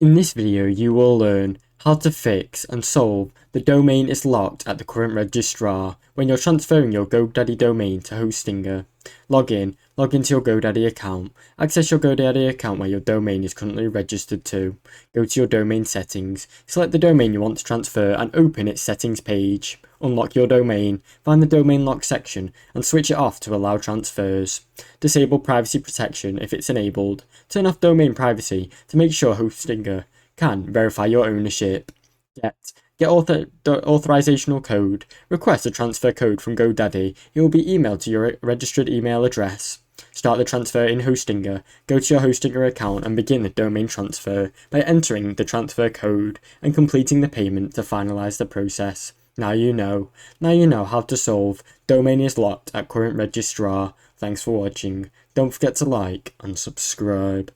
In this video, you will learn how to fix and solve the domain is locked at the current registrar when you're transferring your GoDaddy domain to Hostinger. Log into your GoDaddy account, access your GoDaddy account where your domain is currently registered to. Go to your domain settings, select the domain you want to transfer and open its settings page. Unlock your domain, find the domain lock section and switch it off to allow transfers. Disable privacy protection if it's enabled. Turn off domain privacy to make sure Hostinger can verify your ownership. Get authorizational code. Request a transfer code from GoDaddy. It will be emailed to your registered email address. Start the transfer in Hostinger. Go to your Hostinger account and begin the domain transfer by entering the transfer code and completing the payment to finalize the process. Now you know. Now you know how to solve domain is locked at current registrar. Thanks for watching. Don't forget to like and subscribe.